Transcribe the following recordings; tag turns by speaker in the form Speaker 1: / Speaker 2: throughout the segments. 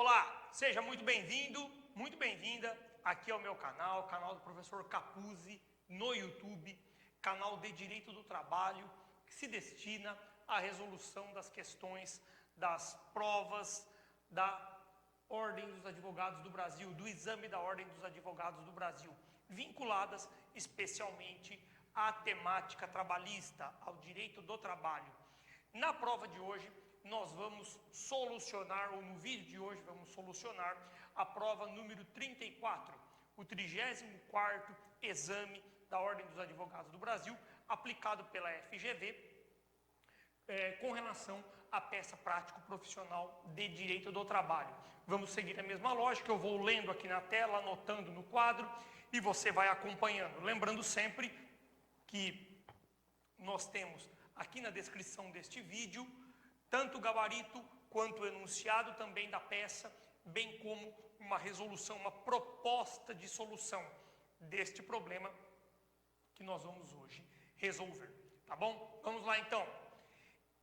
Speaker 1: Olá, seja muito bem-vindo, muito bem-vinda aqui ao meu canal, canal do professor Capuzzi no YouTube, canal de Direito do Trabalho, que se destina à resolução das questões das provas da Ordem dos Advogados do Brasil, do exame da Ordem dos Advogados do Brasil, vinculadas especialmente à temática trabalhista, ao direito do trabalho. Na prova de hoje, nós vamos solucionar, ou no vídeo de hoje vamos solucionar, a prova número 34, o 34º exame da Ordem dos Advogados do Brasil, aplicado pela FGV, com relação à peça prático-profissional de direito do trabalho. Vamos seguir a mesma lógica, eu vou lendo aqui na tela, anotando no quadro, e você vai acompanhando. Lembrando sempre que nós temos aqui na descrição deste vídeo, tanto o gabarito quanto o enunciado também da peça, bem como uma resolução, uma proposta de solução deste problema que nós vamos hoje resolver, tá bom? Vamos lá então.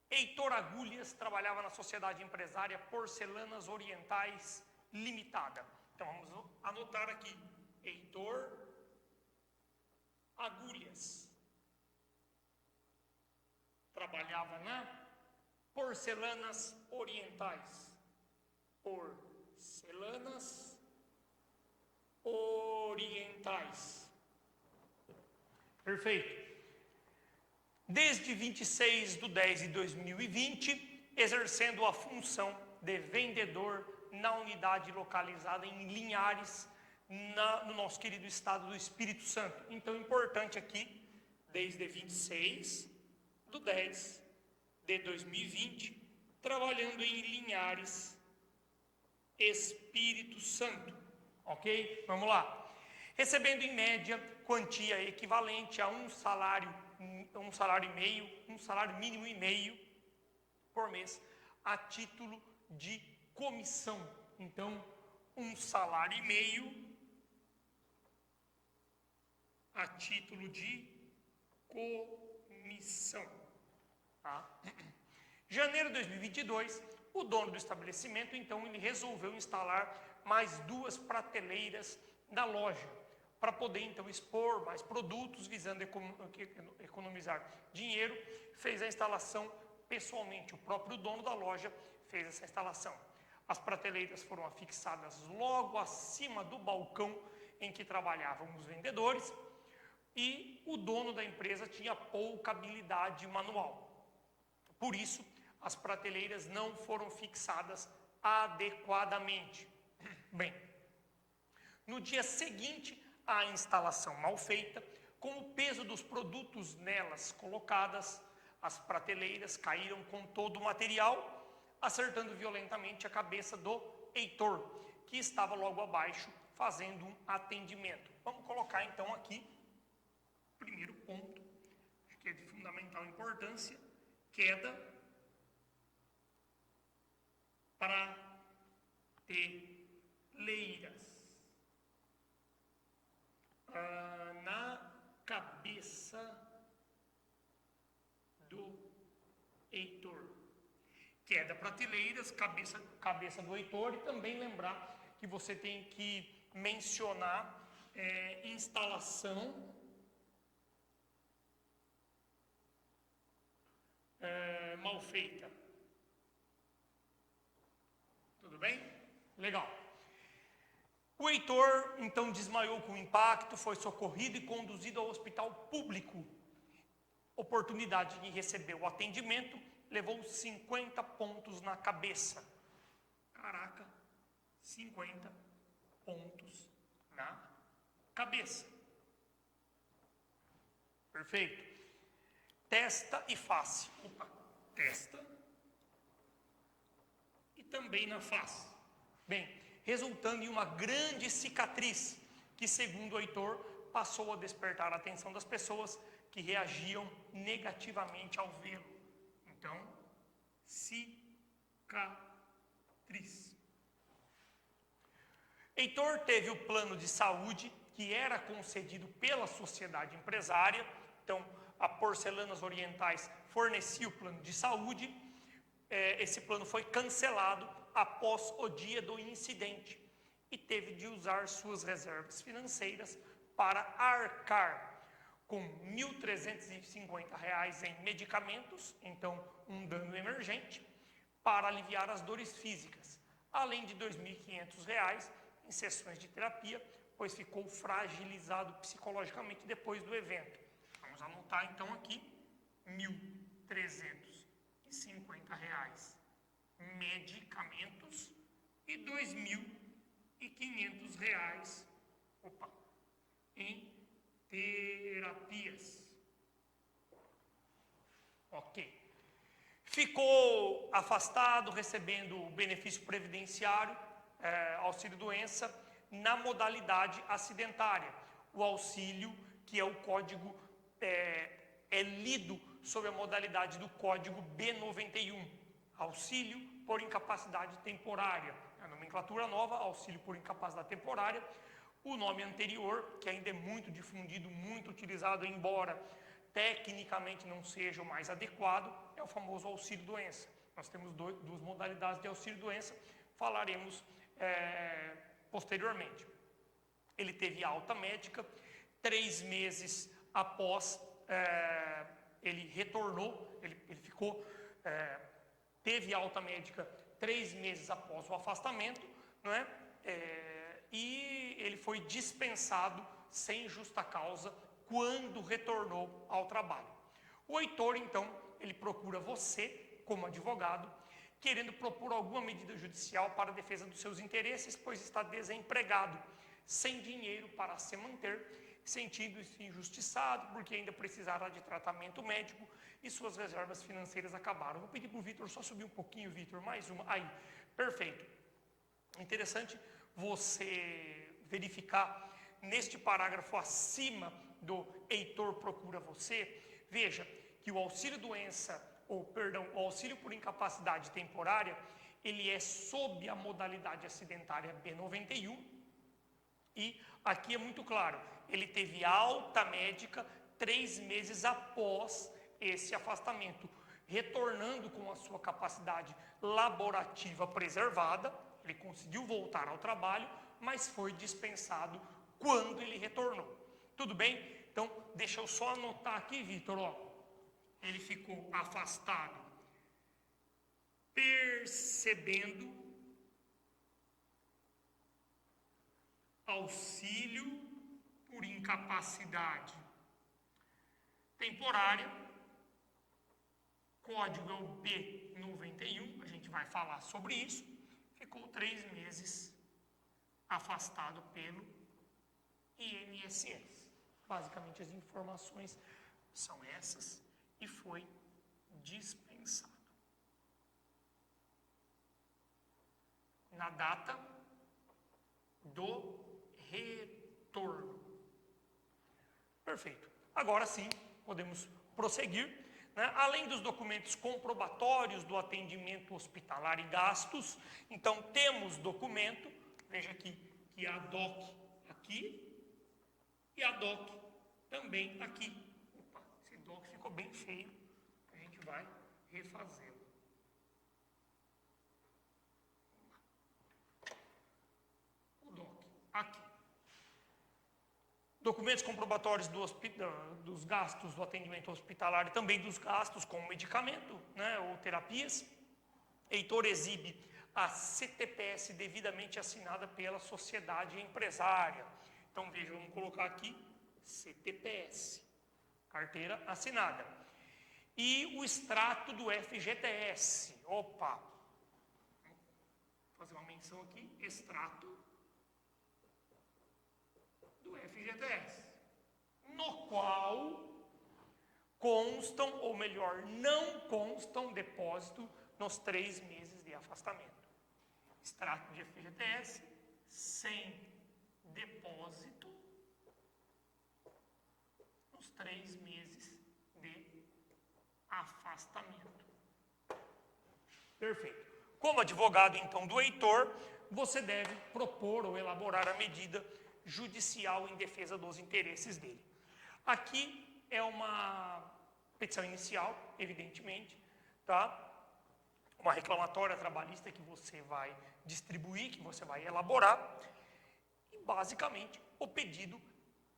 Speaker 1: Heitor Agulhas trabalhava na sociedade empresária Porcelanas Orientais Limitada. Então vamos anotar aqui, Heitor Agulhas trabalhava na Porcelanas Orientais. Porcelanas Orientais. Perfeito. Desde 26/10/2020, exercendo a função de vendedor na unidade localizada em Linhares, no nosso querido estado do Espírito Santo. Então, importante aqui, desde 26/10/2020, trabalhando em Linhares, Espírito Santo. Ok? Vamos lá. Recebendo em média quantia equivalente a um salário mínimo e meio por mês, a título de comissão. Então, um salário e meio a título de comissão. Tá? Janeiro de 2022, o dono do estabelecimento, então, ele resolveu instalar mais 2 prateleiras na loja, para poder, então, expor mais produtos, visando economizar dinheiro. Fez a instalação pessoalmente, o próprio dono da loja fez essa instalação. As prateleiras foram afixadas logo acima do balcão em que trabalhavam os vendedores, e o dono da empresa tinha pouca habilidade manual. Por isso, as prateleiras não foram fixadas adequadamente. Bem, no dia seguinte à instalação mal feita, com o peso dos produtos nelas colocadas, as prateleiras caíram com todo o material, acertando violentamente a cabeça do Heitor, que estava logo abaixo fazendo um atendimento. Vamos colocar então aqui o primeiro ponto, que é de fundamental importância: queda prateleiras na cabeça do Heitor. Queda prateleiras, cabeça do Heitor, e também lembrar que você tem que mencionar instalação mal feita. Tudo bem? Legal. O Heitor, então, desmaiou com o impacto, foi socorrido e conduzido ao hospital público. Oportunidade de receber o atendimento, levou 50 pontos na cabeça. Caraca, 50 pontos na cabeça. Perfeito. Testa e face. Opa, testa e também na face. Bem, resultando em uma grande cicatriz, que, segundo o Heitor, passou a despertar a atenção das pessoas que reagiam negativamente ao vê-lo. Então, cicatriz. Heitor teve o plano de saúde que era concedido pela sociedade empresária. Então, a Porcelanas Orientais fornecia o plano de saúde. Esse plano foi cancelado após o dia do incidente e teve de usar suas reservas financeiras para arcar com R$ 1.350 em medicamentos, então um dano emergente, para aliviar as dores físicas, além de R$ 2.500 em sessões de terapia, pois ficou fragilizado psicologicamente depois do evento. Vamos anotar então aqui, R$ 1.350 medicamentos e R$ 2.500 em terapias. Ok. Ficou afastado, recebendo o benefício previdenciário, auxílio-doença, na modalidade acidentária. O auxílio, que é o código, é lido sob a modalidade do código B91, auxílio por incapacidade temporária. A nomenclatura nova, auxílio por incapacidade temporária. O nome anterior, que ainda é muito difundido, muito utilizado, embora tecnicamente não seja o mais adequado, é o famoso auxílio-doença. Nós temos duas modalidades de auxílio-doença, falaremos posteriormente. Ele teve alta médica, 3 meses após ele retornou, ele ficou, teve alta médica 3 meses após o afastamento, não é? E ele foi dispensado sem justa causa quando retornou ao trabalho. O Heitor, então, ele procura você, como advogado, querendo propor alguma medida judicial para a defesa dos seus interesses, pois está desempregado, sem dinheiro para se manter, sentindo-se injustiçado, porque ainda precisará de tratamento médico e suas reservas financeiras acabaram. Vou pedir para o Vitor só subir um pouquinho, Vitor, mais uma. Aí, perfeito. Interessante você verificar neste parágrafo acima do Heitor procura você, veja que o auxílio-doença, o auxílio por incapacidade temporária, ele é sob a modalidade acidentária B91 e aqui é muito claro, ele teve alta médica 3 meses após esse afastamento, retornando com a sua capacidade laborativa preservada, ele conseguiu voltar ao trabalho, mas foi dispensado quando ele retornou. Tudo bem? Então, deixa eu só anotar aqui, Vitor, ó. Ele ficou afastado, percebendo auxílio por incapacidade temporária, código é o B91, a gente vai falar sobre isso, ficou 3 meses afastado pelo INSS. Basicamente as informações são essas e foi dispensado. Na data do retorno. Perfeito. Agora sim, podemos prosseguir. Né? Além dos documentos comprobatórios do atendimento hospitalar e gastos, então temos documento, veja aqui, que a DOC aqui e a DOC também aqui. Opa, esse DOC ficou bem feio, a gente vai refazê-lo. O DOC aqui. Documentos comprobatórios dos gastos do atendimento hospitalar e também dos gastos com medicamento, né, ou terapias. Heitor exibe a CTPS devidamente assinada pela sociedade empresária. Então, veja, vamos colocar aqui CTPS, carteira assinada. E o extrato do FGTS. Opa! Vou fazer uma menção aqui, extrato do FGTS, no qual constam, ou melhor, não constam depósito nos 3 meses de afastamento. Extrato de FGTS sem depósito nos 3 meses de afastamento. Perfeito. Como advogado, então, do Heitor, você deve propor ou elaborar a medida judicial em defesa dos interesses dele. Aqui é uma petição inicial, evidentemente, tá? uma reclamatória trabalhista que você vai distribuir, que você vai elaborar, e basicamente o pedido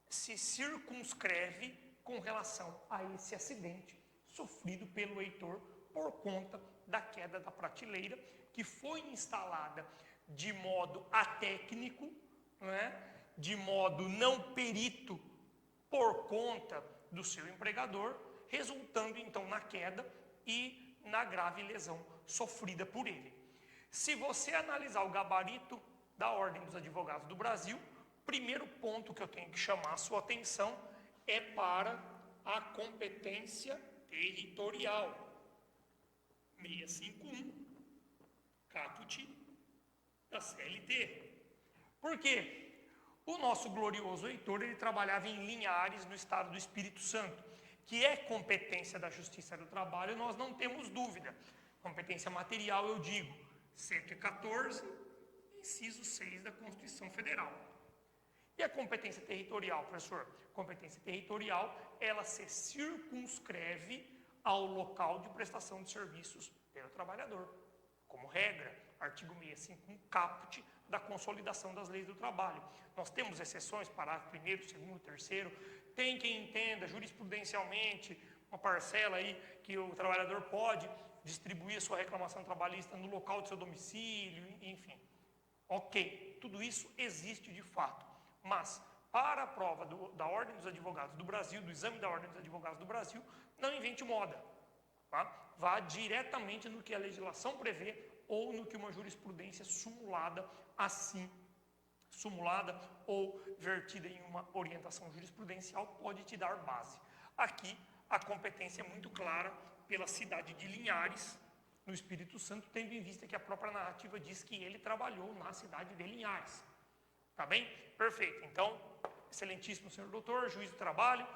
Speaker 1: se circunscreve com relação a esse acidente sofrido pelo Heitor por conta da queda da prateleira, que foi instalada de modo atécnico, de modo não perito, por conta do seu empregador, resultando então na queda e na grave lesão sofrida por ele. Se você analisar o gabarito da Ordem dos Advogados do Brasil, primeiro ponto que eu tenho que chamar a sua atenção é para a competência territorial. 651, caput da CLT. Por quê? O nosso glorioso Heitor, ele trabalhava em Linhares, no estado do Espírito Santo, que é competência da Justiça do Trabalho, nós não temos dúvida. Competência material, eu digo, 114, inciso 6 da Constituição Federal. E a competência territorial, professor? Competência territorial, ela se circunscreve ao local de prestação de serviços pelo trabalhador. Como regra, artigo 651, caput da consolidação das leis do trabalho. Nós temos exceções, parágrafo 1º, 2º, 3º, tem quem entenda jurisprudencialmente uma parcela aí que o trabalhador pode distribuir a sua reclamação trabalhista no local de seu domicílio, enfim. Ok, tudo isso existe de fato, mas para a prova da Ordem dos Advogados do Brasil, do exame da Ordem dos Advogados do Brasil, não invente moda, tá? Vá diretamente no que a legislação prevê ou no que uma jurisprudência simulada ou vertida em uma orientação jurisprudencial pode te dar base. Aqui, a competência é muito clara pela cidade de Linhares, no Espírito Santo, tendo em vista que a própria narrativa diz que ele trabalhou na cidade de Linhares. Tá bem? Perfeito. Então, excelentíssimo senhor doutor, juiz do trabalho,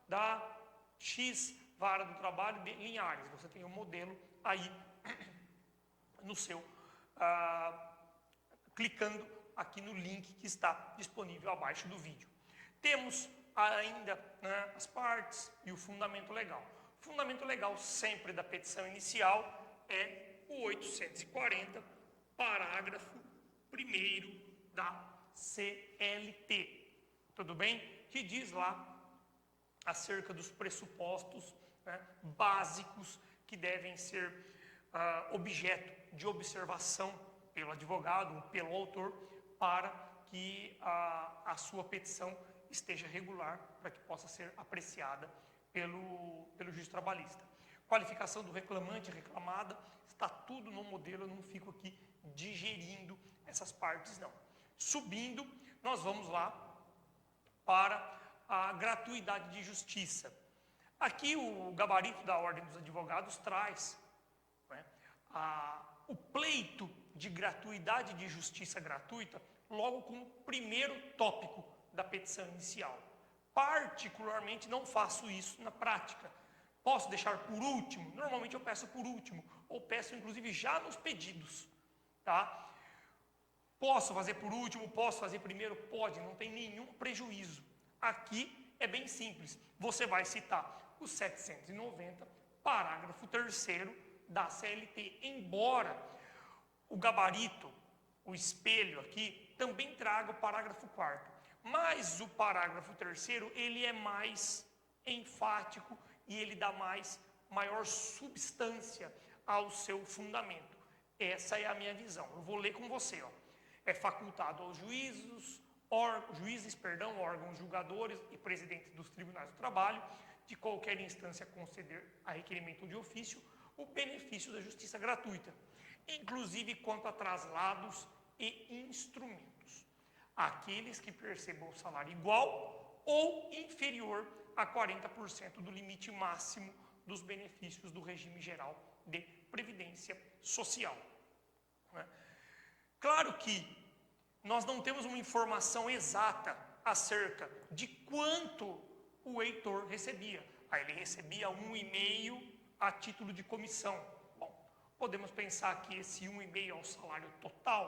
Speaker 1: da X Vara do Trabalho de Linhares. Você tem um modelo aí no seu, clicando aqui no link que está disponível abaixo do vídeo. Temos ainda as partes e o fundamento legal. O fundamento legal sempre da petição inicial é o 840, parágrafo 1º da CLT. Tudo bem? Que diz lá acerca dos pressupostos básicos que devem ser objeto de observação pelo advogado ou pelo autor para que a sua petição esteja regular, para que possa ser apreciada pelo juiz trabalhista. Qualificação do reclamante e reclamada, está tudo no modelo, eu não fico aqui digerindo essas partes não. Subindo, nós vamos lá para a gratuidade de justiça. Aqui o gabarito da Ordem dos Advogados traz o pleito de gratuidade de justiça gratuita logo como primeiro tópico da petição inicial. Particularmente não faço isso na prática. Posso deixar por último? Normalmente eu peço por último, ou peço inclusive já nos pedidos, tá? Posso fazer por último, posso fazer primeiro? Pode, não tem nenhum prejuízo. Aqui é bem simples, você vai citar o 790, parágrafo 3º da CLT, embora o gabarito, o espelho aqui, também traga o parágrafo 4º. Mas o parágrafo 3º, ele é mais enfático e ele dá maior substância ao seu fundamento. Essa é a minha visão. Eu vou ler com você, ó. É facultado aos órgãos julgadores e presidentes dos tribunais do trabalho, de qualquer instância conceder a requerimento de ofício, o benefício da justiça gratuita, inclusive quanto a traslados e instrumentos, aqueles que percebam salário igual ou inferior a 40% do limite máximo dos benefícios do regime geral de previdência social. Claro que nós não temos uma informação exata acerca de quanto o Heitor recebia. Ele recebia 1,5 a título de comissão. Bom, podemos pensar que esse 1,5 é o salário total.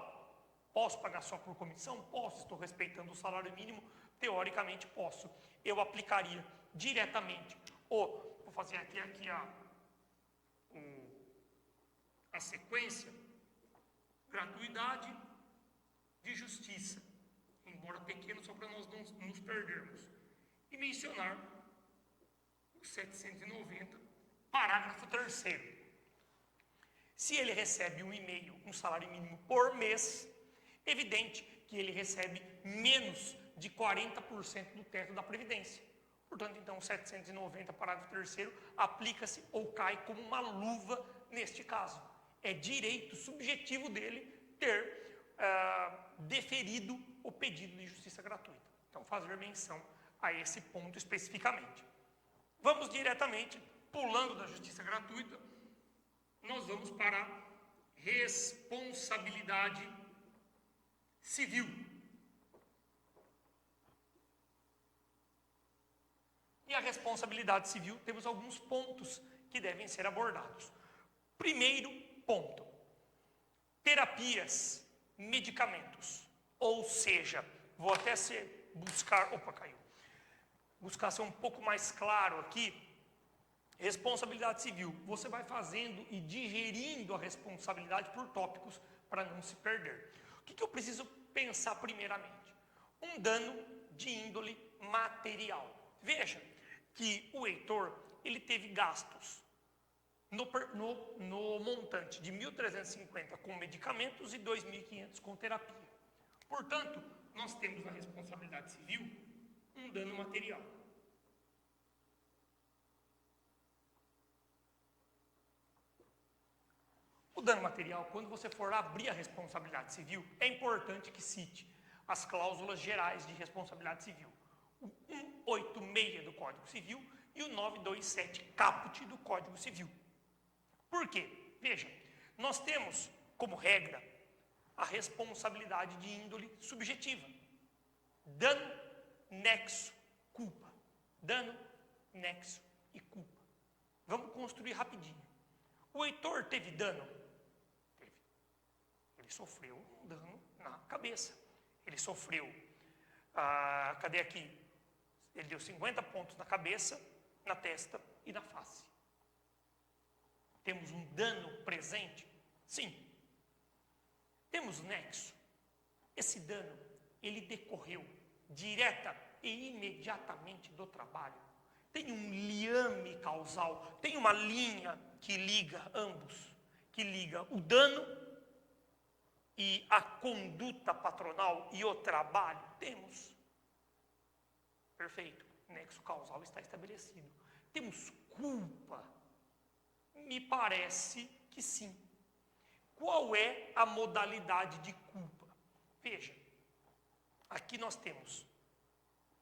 Speaker 1: Posso pagar só por comissão? Posso. Estou respeitando o salário mínimo? Teoricamente posso. Eu aplicaria diretamente. Vou fazer aqui a a sequência, gratuidade de justiça, embora pequeno, só para nós não nos perdermos, e mencionar o 790, parágrafo 3º. Se ele recebe um e-mail, um salário mínimo por mês, evidente que ele recebe menos de 40% do teto da Previdência. Portanto, então, o 790, parágrafo 3º, aplica-se ou cai como uma luva neste caso. É direito subjetivo dele ter deferido o pedido de justiça gratuita. Então, fazer menção a esse ponto especificamente. Vamos diretamente, pulando da justiça gratuita, nós vamos para a responsabilidade civil. E a responsabilidade civil, temos alguns pontos que devem ser abordados. Primeiro ponto, terapias, medicamentos. Ou seja, vou até buscar ser um pouco mais claro aqui. Responsabilidade civil, você vai fazendo e digerindo a responsabilidade por tópicos para não se perder. O que eu preciso pensar primeiramente? Um dano de índole material. Veja que o Heitor, ele teve gastos no montante de 1.350 com medicamentos e 2.500 com terapia. Portanto, nós temos na responsabilidade civil um dano material. O dano material, quando você for abrir a responsabilidade civil, é importante que cite as cláusulas gerais de responsabilidade civil. O 186 do Código Civil e o 927 caput do Código Civil. Por quê? Veja, nós temos como regra a responsabilidade de índole subjetiva. Dano, nexo, culpa. Dano, nexo e culpa. Vamos construir rapidinho. O Heitor teve dano? Teve. Ele sofreu um dano na cabeça. Ele sofreu, cadê aqui? Ele deu 50 pontos na cabeça, na testa e na face. Temos um dano presente? Sim. Temos nexo. Esse dano, ele decorreu direta e imediatamente do trabalho. Tem um liame causal, tem uma linha que liga ambos, que liga o dano e a conduta patronal e o trabalho. Temos. Perfeito. Nexo causal está estabelecido. Temos culpa? Me parece que sim. Qual é a modalidade de culpa? Veja, aqui nós temos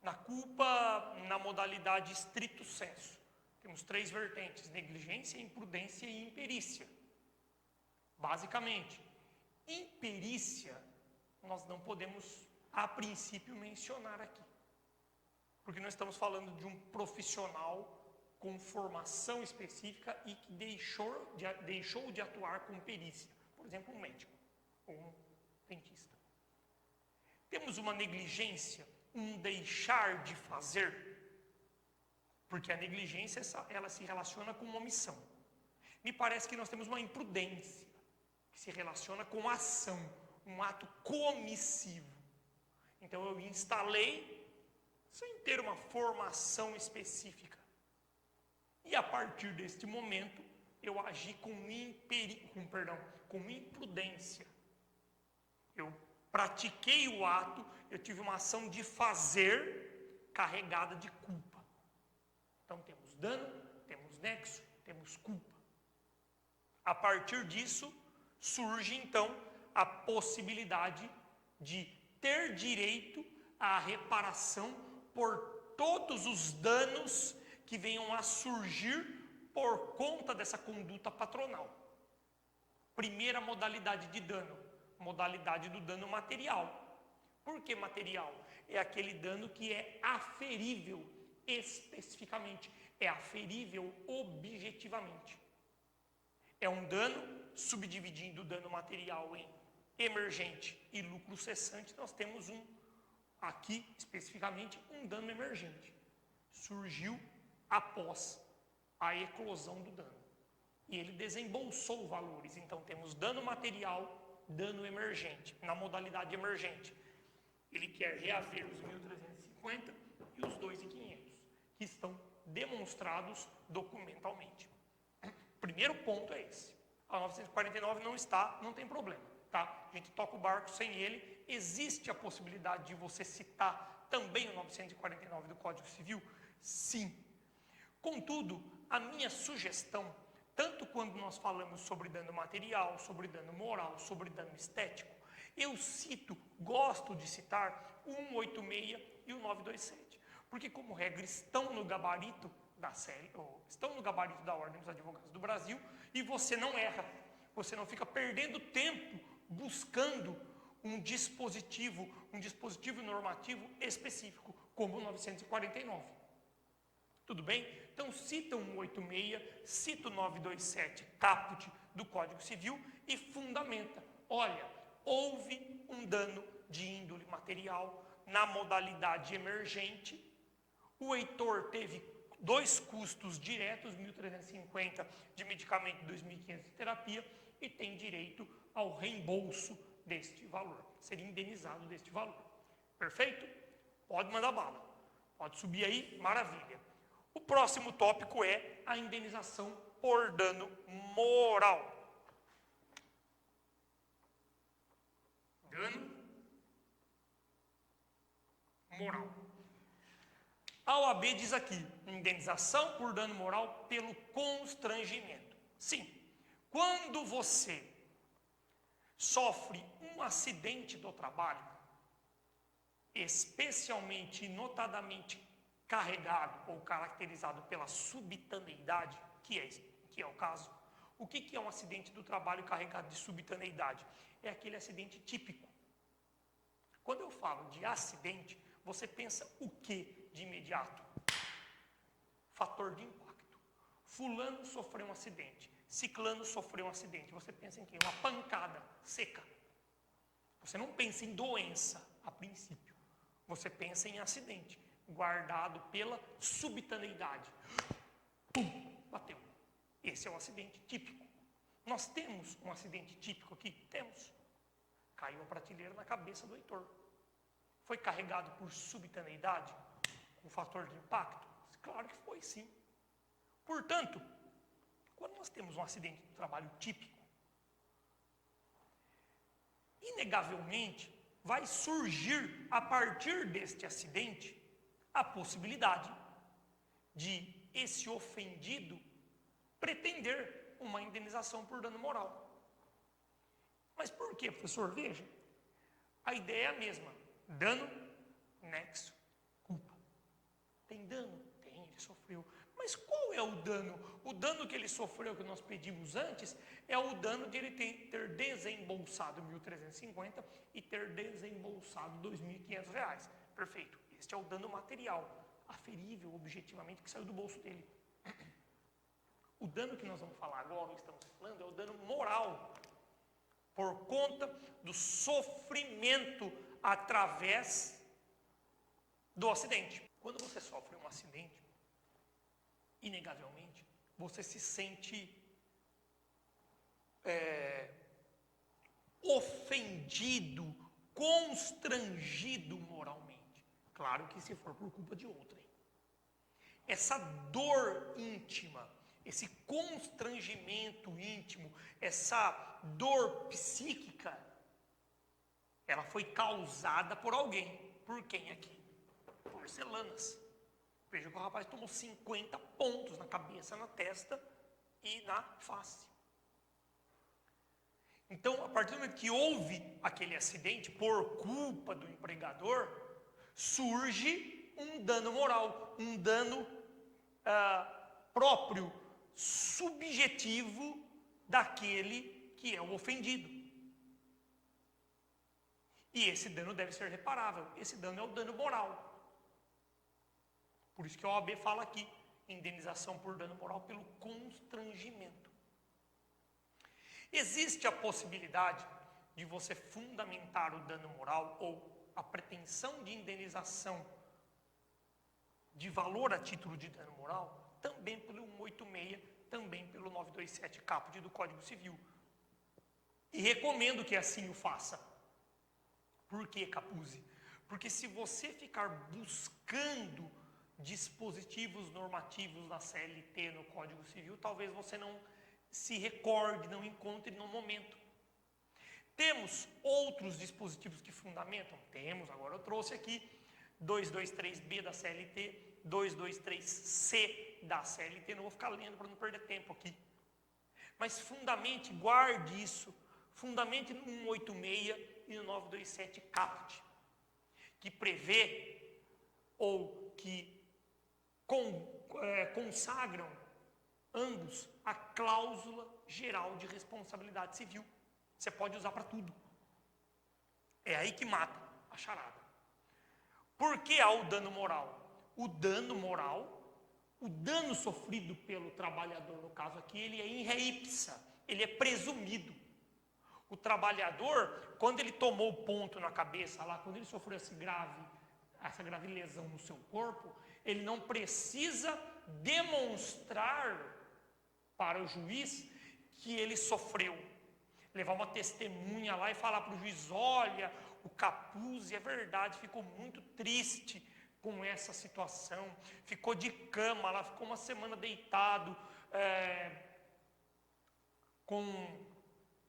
Speaker 1: na culpa, na modalidade stricto sensu, temos 3 vertentes: negligência, imprudência e imperícia. Basicamente, imperícia nós não podemos, a princípio, mencionar aqui, porque nós estamos falando de um profissional com formação específica e que deixou de atuar com perícia. Por exemplo, um médico ou um dentista. Temos uma negligência, um deixar de fazer, porque a negligência ela se relaciona com uma omissão. Me parece que nós temos uma imprudência, que se relaciona com ação, um ato comissivo. Então eu instalei sem ter uma formação específica. E a partir deste momento, eu agi com imprudência. Eu pratiquei o ato, eu tive uma ação de fazer carregada de culpa. Então temos dano, temos nexo, temos culpa. A partir disso, surge então a possibilidade de ter direito à reparação por todos os danos que venham a surgir por conta dessa conduta patronal. Primeira modalidade de dano, modalidade do dano material. Por que material? É aquele dano que é aferível especificamente, é aferível objetivamente. É um dano, subdividindo o dano material em emergente e lucro cessante, nós temos aqui especificamente um dano emergente. Surgiu após a eclosão do dano. e ele desembolsou valores. Então temos dano material, dano emergente, na modalidade emergente. Ele quer reaver os 1.350 e os 2.500, que estão demonstrados documentalmente. Primeiro ponto é esse. A 949 não tem problema, tá? A gente toca o barco sem ele. Existe a possibilidade de você citar também o 949 do Código Civil? Sim. Contudo, a minha sugestão, tanto quando nós falamos sobre dano material, sobre dano moral, sobre dano estético, eu gosto de citar o 186 e o 927, porque como regra estão no gabarito da série, ou estão no gabarito da Ordem dos Advogados do Brasil, e você não erra, você não fica perdendo tempo buscando um dispositivo normativo específico, como o 949. Tudo bem? Então cita o 186, cita o 927 caput do Código Civil e fundamenta. Olha, houve um dano de índole material na modalidade emergente, o Heitor teve 2 custos diretos, 1.350 de medicamento e 2.500 de terapia, e tem direito ao reembolso deste valor, seria indenizado deste valor. Perfeito? Pode mandar bala. Pode subir aí, maravilha. O próximo tópico é a indenização por dano moral. Dano moral. A OAB diz aqui, indenização por dano moral pelo constrangimento. Sim, quando você sofre um acidente do trabalho, especialmente e notadamente carregado ou caracterizado pela subitaneidade, que é o caso. O que é um acidente do trabalho carregado de subitaneidade? É aquele acidente típico. Quando eu falo de acidente, você pensa o que de imediato? Fator de impacto. Fulano sofreu um acidente, ciclano sofreu um acidente. Você pensa em quê? Uma pancada seca. Você não pensa em doença a princípio. Você pensa em acidente, guardado pela subitaneidade. Pum, bateu. Esse é um acidente típico. Nós temos um acidente típico aqui? Temos. Caiu a prateleira na cabeça do Heitor. Foi carregado por subitaneidade? Com fator de impacto? Claro que foi, sim. Portanto, quando nós temos um acidente de trabalho típico, inegavelmente vai surgir, a partir deste acidente, a possibilidade de esse ofendido pretender uma indenização por dano moral. Mas por quê, professor? Veja, a ideia é a mesma. Dano, nexo, culpa. Tem dano? Tem, ele sofreu. Mas qual é o dano? O dano que ele sofreu, que nós pedimos antes, é o dano de ele ter desembolsado 1.350 e ter desembolsado R$2.500. Perfeito. Este é o dano material, aferível, objetivamente, que saiu do bolso dele. O dano que nós vamos falar agora, ou estamos falando, é o dano moral, por conta do sofrimento através do acidente. Quando você sofre um acidente, inegavelmente, você se sente ofendido, constrangido moralmente. Claro que se for por culpa de outrem. Essa dor íntima, esse constrangimento íntimo, essa dor psíquica, ela foi causada por alguém. Por quem aqui? Porcelanas. Veja que o rapaz tomou 50 pontos na cabeça, na testa e na face. Então, a partir do momento que houve aquele acidente por culpa do empregador, surge um dano moral, um dano próprio, subjetivo daquele que é o ofendido. E esse dano deve ser reparável. Esse dano é o dano moral. Por isso que a OAB fala aqui, indenização por dano moral pelo constrangimento. Existe a possibilidade de você fundamentar o dano moral ou a pretensão de indenização de valor a título de dano moral também pelo 186 também pelo 927 caput do Código Civil. E recomendo que assim o faça. Por que, Capuzzi? Porque se você ficar buscando dispositivos normativos na CLT, no Código Civil, talvez você não se recorde, não encontre no momento. Temos outros dispositivos que fundamentam? Temos, agora eu trouxe aqui 223B da CLT, 223C da CLT, não vou ficar lendo para não perder tempo aqui. Mas fundamente, guarde isso, fundamente no 186 e no 927 caput, que prevê ou que consagram ambos a cláusula geral de responsabilidade civil. Você pode usar para tudo. É aí que mata a charada. Por que há o dano moral? O dano moral, o dano sofrido pelo trabalhador, no caso aqui, ele é in re ipsa, ele é presumido. O trabalhador, quando ele tomou o ponto na cabeça lá, quando ele sofreu essa grave lesão no seu corpo, ele não precisa demonstrar para o juiz que ele sofreu. Levar uma testemunha lá e falar para o juiz, olha, o Capuzzi, é verdade, ficou muito triste com essa situação, ficou de cama lá, ficou uma semana deitado, com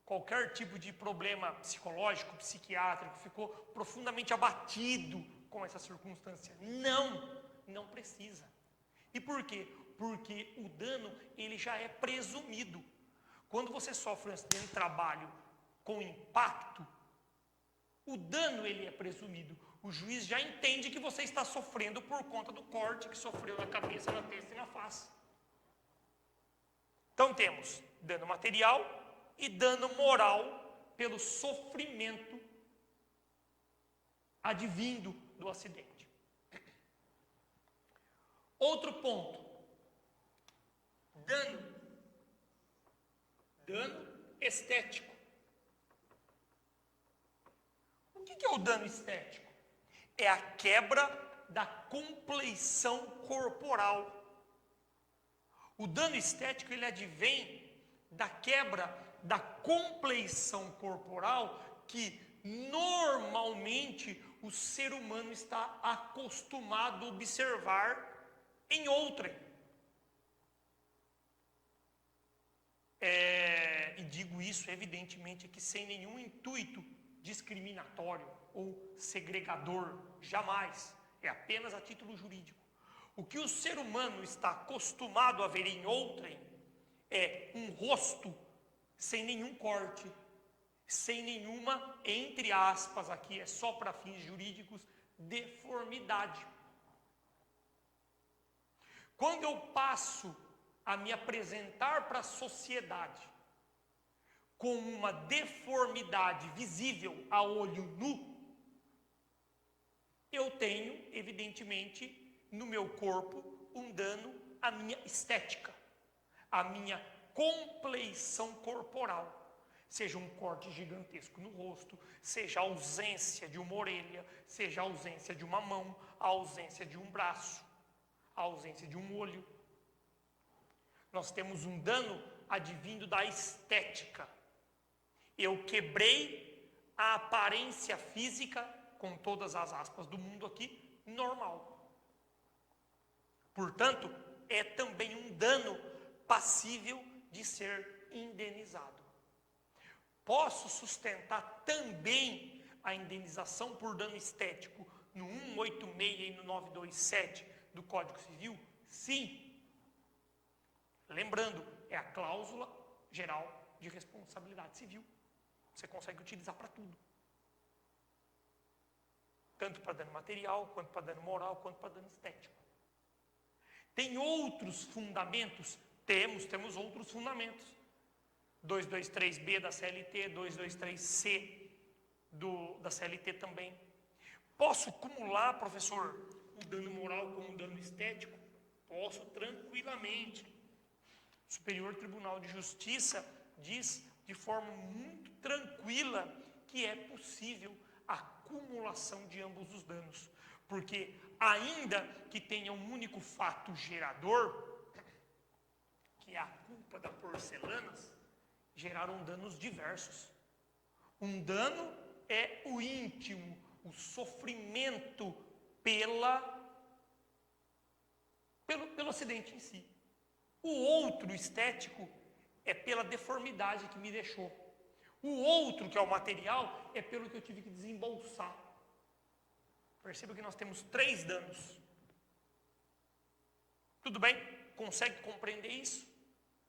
Speaker 1: qualquer tipo de problema psicológico, psiquiátrico, ficou profundamente abatido com essa circunstância. Não precisa. E por quê? Porque o dano, ele já é presumido. Quando você sofre um acidente de trabalho com impacto, o dano, ele é presumido. O juiz já entende que você está sofrendo por conta do corte que sofreu na cabeça, na testa e na face. Então temos dano material e dano moral pelo sofrimento advindo do acidente. Outro ponto, dano estético. O que é o dano estético? É a quebra da compleição corporal. O dano estético, ele advém da quebra da compleição corporal que normalmente o ser humano está acostumado a observar em outrem. E digo isso, evidentemente, aqui sem nenhum intuito discriminatório ou segregador, jamais. É apenas a título jurídico. O que o ser humano está acostumado a ver em outrem é um rosto sem nenhum corte, sem nenhuma, entre aspas, aqui é só para fins jurídicos, deformidade. Quando eu passo a me apresentar para a sociedade com uma deformidade visível a olho nu, eu tenho, evidentemente, no meu corpo, um dano à minha estética, à minha compleição corporal. Seja um corte gigantesco no rosto, seja a ausência de uma orelha, seja a ausência de uma mão, a ausência de um braço, a ausência de um olho. Nós temos um dano advindo da estética. Eu quebrei a aparência física, com todas as aspas do mundo aqui, normal. Portanto, é também um dano passível de ser indenizado. Posso sustentar também a indenização por dano estético no 186 e no 927 do Código Civil? Sim. Lembrando, é a cláusula geral de responsabilidade civil. Você consegue utilizar para tudo. Tanto para dano material, quanto para dano moral, quanto para dano estético. Tem outros fundamentos? Temos outros fundamentos. 223B da CLT, 223C da CLT também. Posso acumular, professor, o dano moral com o dano estético? Posso tranquilamente. O Superior Tribunal de Justiça diz de forma muito tranquila que é possível a acumulação de ambos os danos. Porque ainda que tenha um único fato gerador, que é a culpa da Porcelanas, geraram danos diversos. Um dano é o íntimo, o sofrimento pelo acidente em si. O outro, estético, é pela deformidade que me deixou. O outro, que é o material, é pelo que eu tive que desembolsar. Perceba que nós temos 3 danos. Tudo bem? Consegue compreender isso?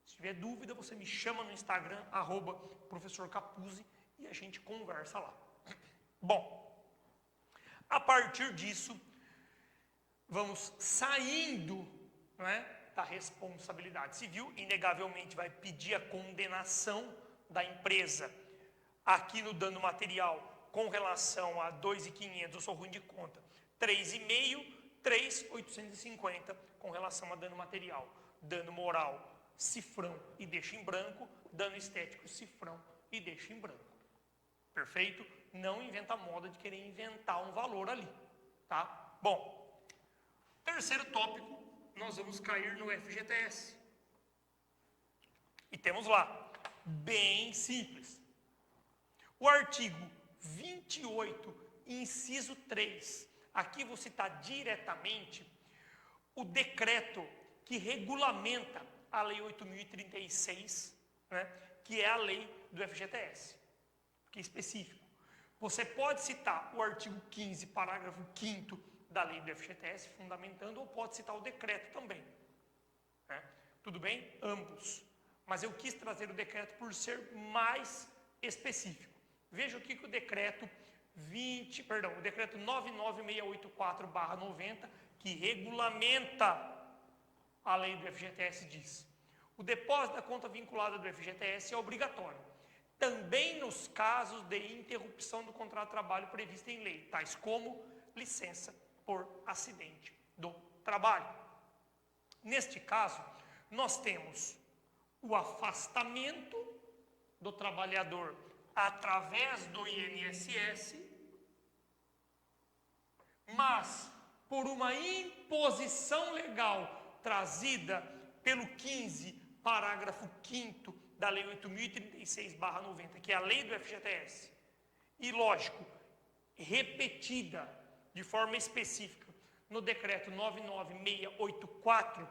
Speaker 1: Se tiver dúvida, você me chama no Instagram, @professorcapuzzi, e a gente conversa lá. Bom, a partir disso, vamos saindo, não é, da responsabilidade civil. Inegavelmente vai pedir a condenação da empresa aqui no dano material com relação a 2.500, eu sou ruim de conta, 3,5, 3.850 com relação a dano material. Dano moral, cifrão e deixa em branco. Dano estético, cifrão e deixa em branco. Perfeito? Não inventa moda de querer inventar um valor ali, tá? Bom, terceiro tópico, nós vamos cair no FGTS. E temos lá, bem simples. O artigo 28, inciso 3. Aqui vou citar diretamente o decreto que regulamenta a Lei 8.036, né, que é a lei do FGTS, que é específico. Você pode citar o artigo 15, parágrafo 5º da lei do FGTS, fundamentando, ou pode citar o decreto também. Né? Tudo bem? Ambos. Mas eu quis trazer o decreto por ser mais específico. Veja o que o decreto 99684/90, que regulamenta a lei do FGTS, diz: o depósito da conta vinculada do FGTS é obrigatório, também nos casos de interrupção do contrato de trabalho previsto em lei, tais como licença por acidente do trabalho. Neste caso, nós temos o afastamento do trabalhador através do INSS, mas por uma imposição legal trazida pelo 15, parágrafo 5º da Lei 8.036/90, que é a lei do FGTS, e, lógico, repetida de forma específica no decreto 99684,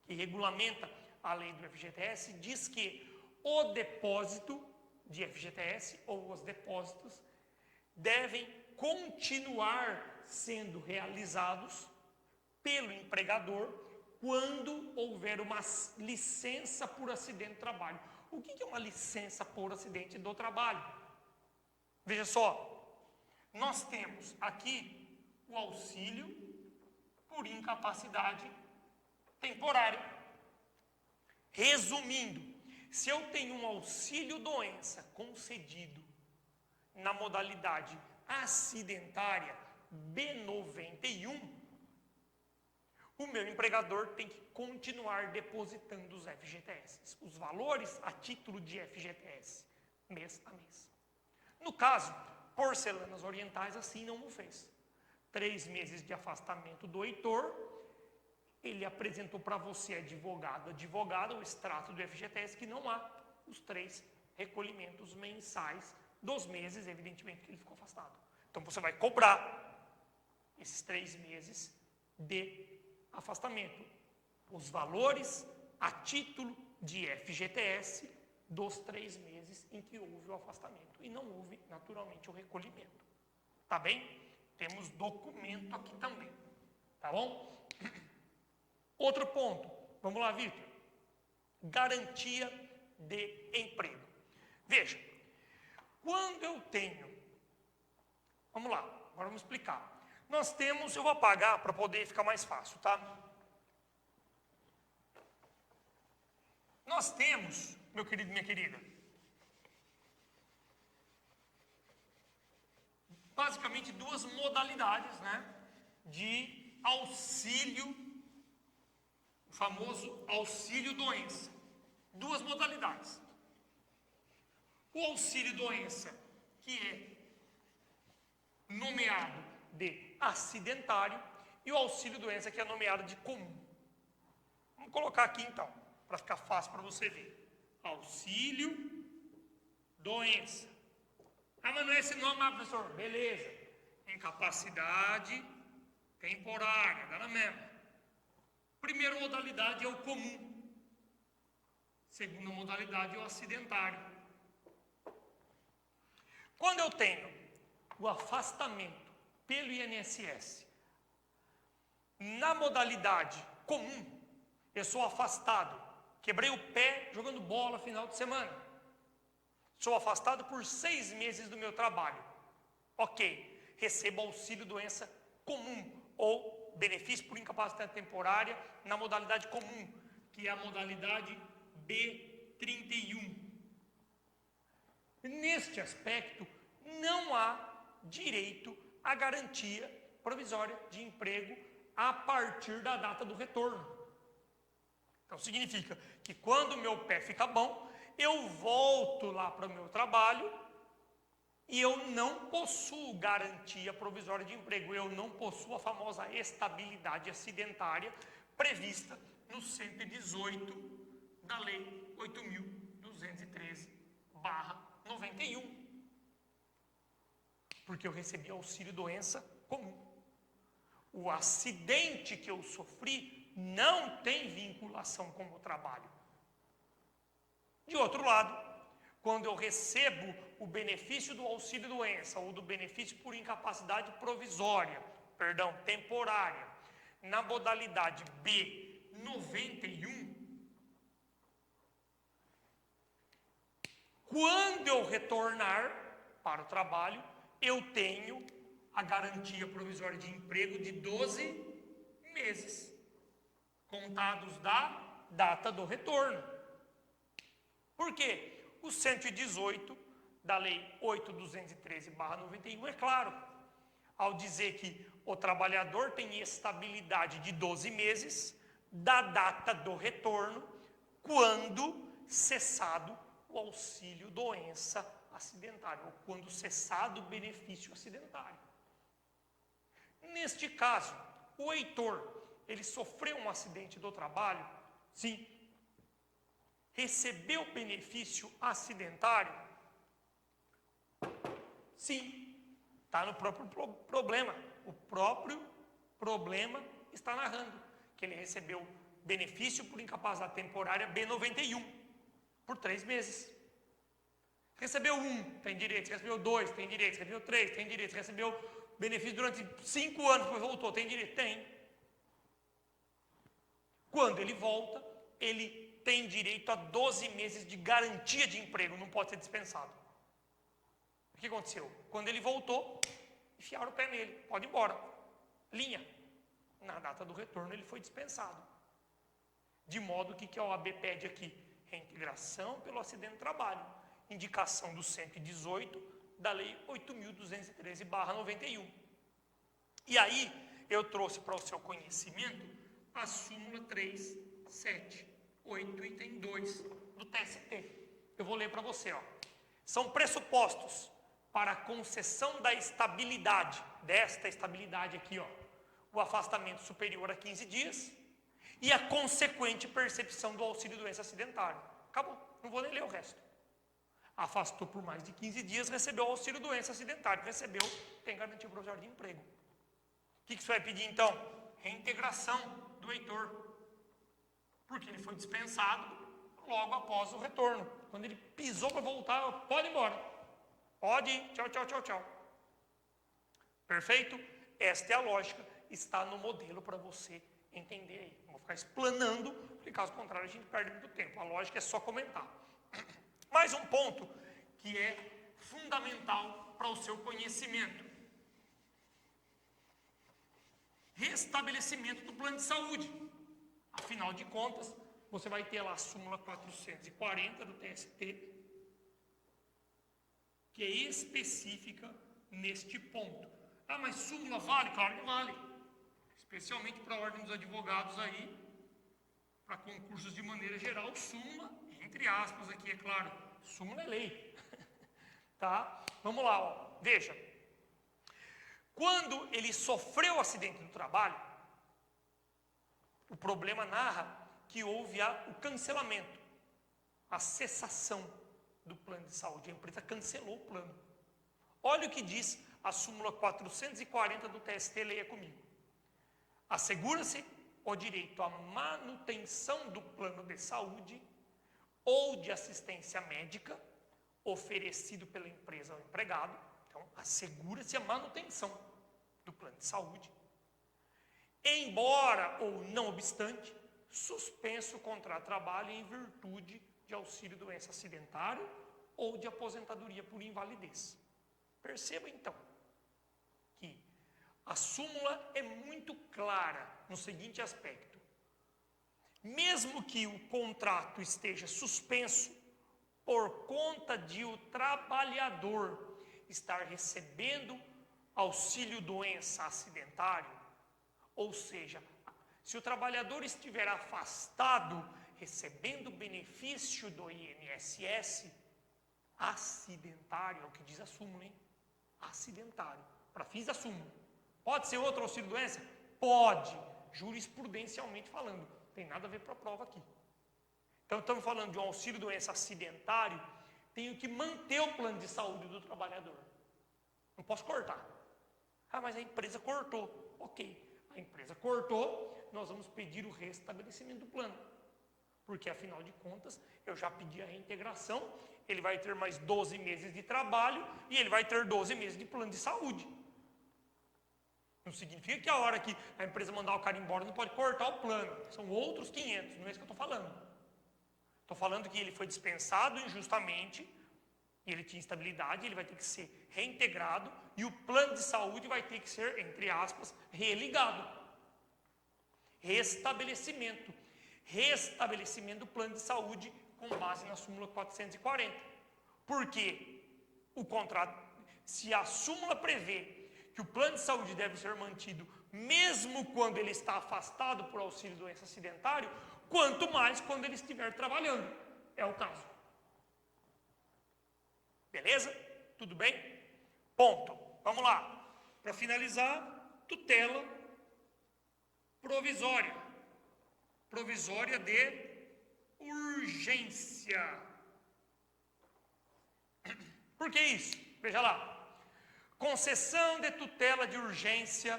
Speaker 1: que regulamenta a lei do FGTS, diz que o depósito de FGTS, ou os depósitos, devem continuar sendo realizados pelo empregador quando houver uma licença por acidente do trabalho. O que é uma licença por acidente do trabalho? Veja só, nós temos aqui o auxílio por incapacidade temporária. Resumindo, se eu tenho um auxílio-doença concedido na modalidade acidentária B91, o meu empregador tem que continuar depositando os FGTS, os valores a título de FGTS, mês a mês. No caso, Porcelanas Orientais assim não o fez. 3 meses de afastamento do Heitor, ele apresentou para você, advogada, o extrato do FGTS, que não há os 3 recolhimentos mensais dos meses, evidentemente, que ele ficou afastado. Então, você vai cobrar esses 3 meses de afastamento, os valores a título de FGTS dos 3 meses em que houve o afastamento. E não houve, naturalmente, o recolhimento. Tá bem? Temos documento aqui também. Tá bom? Outro ponto. Vamos lá, Vitor. Garantia de emprego. Veja, quando eu tenho... Vamos lá, agora vamos explicar. Nós temos, eu vou apagar para poder ficar mais fácil, tá? Nós temos, meu querido e minha querida, basicamente 2 modalidades, né, de auxílio, o famoso auxílio-doença. 2 modalidades. O auxílio-doença, que é nomeado de acidentário, e o auxílio-doença, que é nomeado de comum. Vamos colocar aqui, então. para ficar fácil para você ver. Auxílio doença. Ah, mas não é esse nome, professor. Beleza. Incapacidade temporária, dá na mesma. Primeira modalidade é o comum. Segunda modalidade é o acidentário. Quando eu tenho o afastamento pelo INSS, na modalidade comum, eu sou afastado, quebrei o pé jogando bola final de semana, sou afastado por 6 meses do meu trabalho, ok, recebo auxílio doença comum, ou benefício por incapacidade temporária na modalidade comum, que é a modalidade B31. Neste aspecto, não há direito à garantia provisória de emprego a partir da data do retorno. Então, significa que quando o meu pé fica bom, eu volto lá para o meu trabalho e eu não possuo garantia provisória de emprego, eu não possuo a famosa estabilidade acidentária prevista no 118 da Lei 8.213/91. Porque eu recebi auxílio doença comum. O acidente que eu sofri não tem vinculação com o trabalho. De outro lado, quando eu recebo o benefício do auxílio doença ou do benefício por incapacidade temporária, na modalidade B91, quando eu retornar para o trabalho, eu tenho a garantia provisória de emprego de 12 meses, contados da data do retorno. Por quê? O 118 da Lei 8.213/91 é claro, ao dizer que o trabalhador tem estabilidade de 12 meses da data do retorno, quando cessado o auxílio doença acidentário, ou quando cessado o benefício acidentário. Neste caso, o Heitor, ele sofreu um acidente do trabalho? Sim. Recebeu benefício acidentário? Sim. Está no próprio problema. O próprio problema está narrando que ele recebeu benefício por incapacidade temporária B91 por 3 meses. Recebeu 1, tem direito. Recebeu 2, tem direito. Recebeu 3, tem direito. Recebeu benefício durante 5 anos, depois voltou, tem direito? Tem. Quando ele volta, ele tem direito a 12 meses de garantia de emprego, não pode ser dispensado. O que aconteceu? Quando ele voltou, enfiaram o pé nele, pode ir embora. Linha. Na data do retorno ele foi dispensado. De modo que a OAB pede aqui? Reintegração pelo acidente de trabalho. Indicação do 118 da Lei 8.213/91. E aí, eu trouxe para o seu conhecimento a súmula 378, item 2 do TST. Eu vou ler para você. São pressupostos para a concessão da estabilidade, desta estabilidade aqui, o afastamento superior a 15 dias e a consequente percepção do auxílio doença acidentário. Acabou, não vou nem ler o resto. Afastou por mais de 15 dias, recebeu auxílio doença acidentário. Recebeu, tem garantia provisória de emprego. O que você vai pedir então? Reintegração do Heitor. Porque ele foi dispensado logo após o retorno. Quando ele pisou para voltar, pode ir embora. Pode ir, tchau, tchau, tchau, tchau. Perfeito? Esta é a lógica, está no modelo para você entender aí. Não vou ficar explanando, porque caso contrário a gente perde muito tempo. A lógica é só comentar. Mais um ponto que é fundamental para o seu conhecimento. Restabelecimento do plano de saúde. Afinal de contas, você vai ter lá a súmula 440 do TST, que é específica neste ponto. Ah, mas súmula vale? Claro que vale. Especialmente para a ordem dos advogados aí, para concursos de maneira geral, súmula, entre aspas aqui, é claro, súmula é lei. Tá? Vamos lá, veja. Quando ele sofreu o acidente do trabalho, o problema narra que houve o cancelamento, a cessação do plano de saúde. A empresa cancelou o plano. Olha o que diz a súmula 440 do TST, leia comigo. Assegura-se o direito à manutenção do plano de saúde ou de assistência médica oferecido pela empresa ao empregado. Então, assegura-se a manutenção do plano de saúde, embora ou não obstante, suspenso o contrato de trabalho em virtude de auxílio-doença acidentário ou de aposentadoria por invalidez. Perceba, então, que a súmula é muito clara no seguinte aspecto. Mesmo que o contrato esteja suspenso por conta de o trabalhador estar recebendo auxílio-doença acidentário, ou seja, se o trabalhador estiver afastado recebendo benefício do INSS, acidentário, é o que diz a súmula, hein? Acidentário, para fins da súmula. Pode ser outro auxílio-doença? Pode, jurisprudencialmente falando, tem nada a ver com a prova aqui. Então, estamos falando de um auxílio-doença acidentário, tenho que manter o plano de saúde do trabalhador. Não posso cortar. Ah, mas a empresa cortou. Ok, a empresa cortou, nós vamos pedir o restabelecimento do plano. Porque, afinal de contas, eu já pedi a reintegração, ele vai ter mais 12 meses de trabalho e ele vai ter 12 meses de plano de saúde. Não significa que a hora que a empresa mandar o cara embora não pode cortar o plano. São outros 500, não é isso que eu estou falando. Estou falando que ele foi dispensado injustamente, e ele tinha estabilidade, ele vai ter que ser reintegrado, e o plano de saúde vai ter que ser, entre aspas, religado. Restabelecimento. Restabelecimento do plano de saúde com base na súmula 440. Por quê? O contrato, se a súmula prevê que o plano de saúde deve ser mantido mesmo quando ele está afastado por auxílio-doença acidentário, quanto mais quando ele estiver trabalhando. É o caso. Beleza? Tudo bem? Ponto. Vamos lá. Para finalizar, tutela provisória. Provisória de urgência. Por que isso? Veja lá. Concessão de tutela de urgência,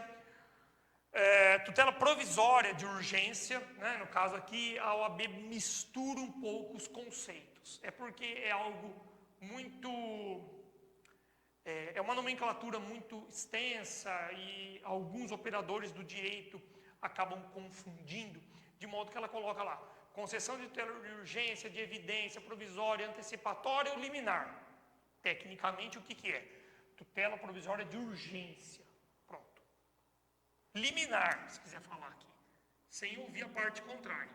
Speaker 1: tutela provisória de urgência, né? No caso aqui, a OAB mistura um pouco os conceitos. É porque é algo muito... É uma nomenclatura muito extensa e alguns operadores do direito acabam confundindo, de modo que ela coloca lá, concessão de tutela de urgência, de evidência provisória, antecipatória ou liminar. Tecnicamente, o que é? Tutela provisória de urgência. Pronto. Liminar, se quiser falar aqui, sem ouvir a parte contrária.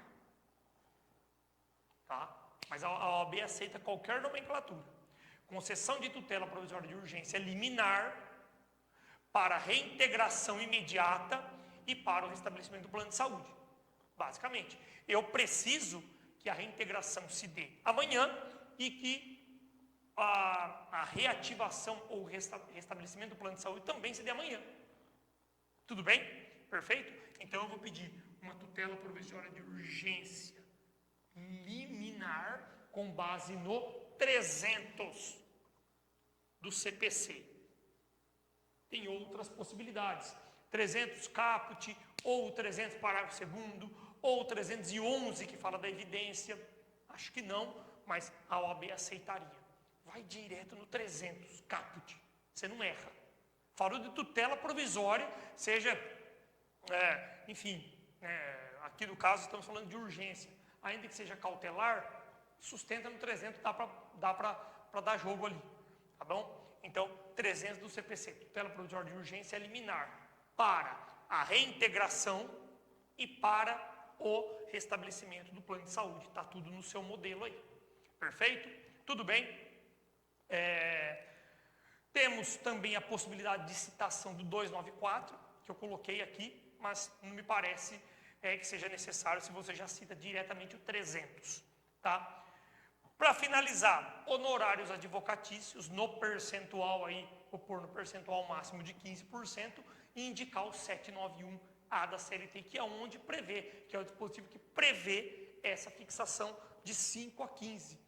Speaker 1: Tá? Mas a OAB aceita qualquer nomenclatura. Concessão de tutela provisória de urgência liminar para reintegração imediata e para o restabelecimento do plano de saúde. Basicamente, eu preciso que a reintegração se dê amanhã e que a reativação ou restabelecimento do plano de saúde também se dê amanhã. Tudo bem? Perfeito? Então eu vou pedir uma tutela provisória de urgência liminar com base no 300 do CPC. Tem outras possibilidades. 300 caput, ou 300 parágrafo 2º, ou 311 que fala da evidência. Acho que não, mas a OAB aceitaria. Vai direto no 300 caput. Você não erra. Falou de tutela provisória, seja, enfim, aqui no caso estamos falando de urgência. Ainda que seja cautelar, sustenta no 300, dá para dar jogo ali, tá bom? Então, 300 do CPC, tutela provisória de urgência liminar, para a reintegração e para o restabelecimento do plano de saúde. Está tudo no seu modelo aí. Perfeito? Tudo bem? Temos também a possibilidade de citação do 294, que eu coloquei aqui, mas não me parece que seja necessário se você já cita diretamente o 300, tá? Para finalizar, honorários advocatícios no percentual aí, vou pôr no percentual máximo de 15% e indicar o 791A da CLT, que é onde prevê, que é o dispositivo que prevê essa fixação de 5 a 15.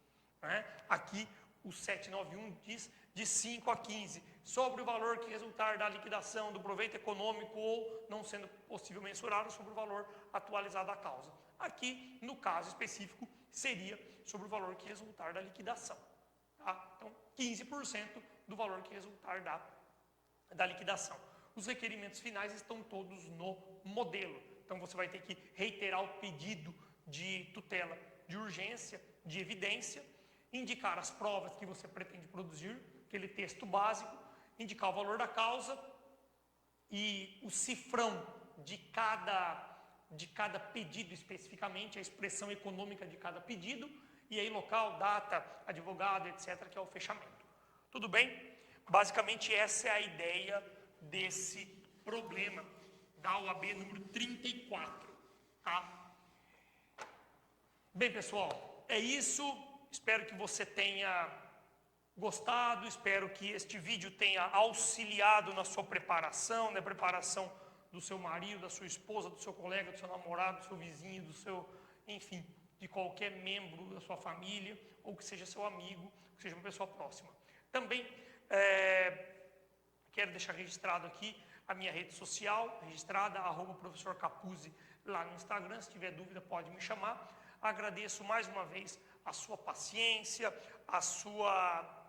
Speaker 1: Né? Aqui o 791 diz de 5 a 15, sobre o valor que resultar da liquidação do proveito econômico ou não sendo possível mensurado sobre o valor atualizado da causa. Aqui, no caso específico, seria sobre o valor que resultar da liquidação. Tá? Então, 15% do valor que resultar da liquidação. Os requerimentos finais estão todos no modelo. Então, você vai ter que reiterar o pedido de tutela de urgência, de evidência, indicar as provas que você pretende produzir, aquele texto básico, indicar o valor da causa e o cifrão de cada pedido especificamente, a expressão econômica de cada pedido, e aí local, data, advogado, etc., que é o fechamento. Tudo bem? Basicamente essa é a ideia desse problema da OAB número 34, tá? Bem, pessoal, é isso. Espero que você tenha gostado, espero que este vídeo tenha auxiliado na sua preparação, na preparação do seu marido, da sua esposa, do seu colega, do seu namorado, do seu vizinho, do seu, enfim, de qualquer membro da sua família, ou que seja seu amigo, que seja uma pessoa próxima. Também quero deixar registrado aqui a minha rede social, registrada, @professor Capuzzi, lá no Instagram. Se tiver dúvida, pode me chamar. Agradeço mais uma vez a sua paciência, a sua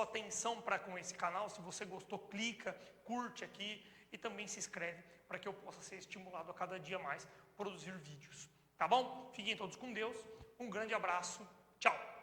Speaker 1: atenção para com esse canal. Se você gostou, clica, curte aqui e também se inscreve para que eu possa ser estimulado a cada dia mais produzir vídeos. Tá bom? Fiquem todos com Deus. Um grande abraço. Tchau.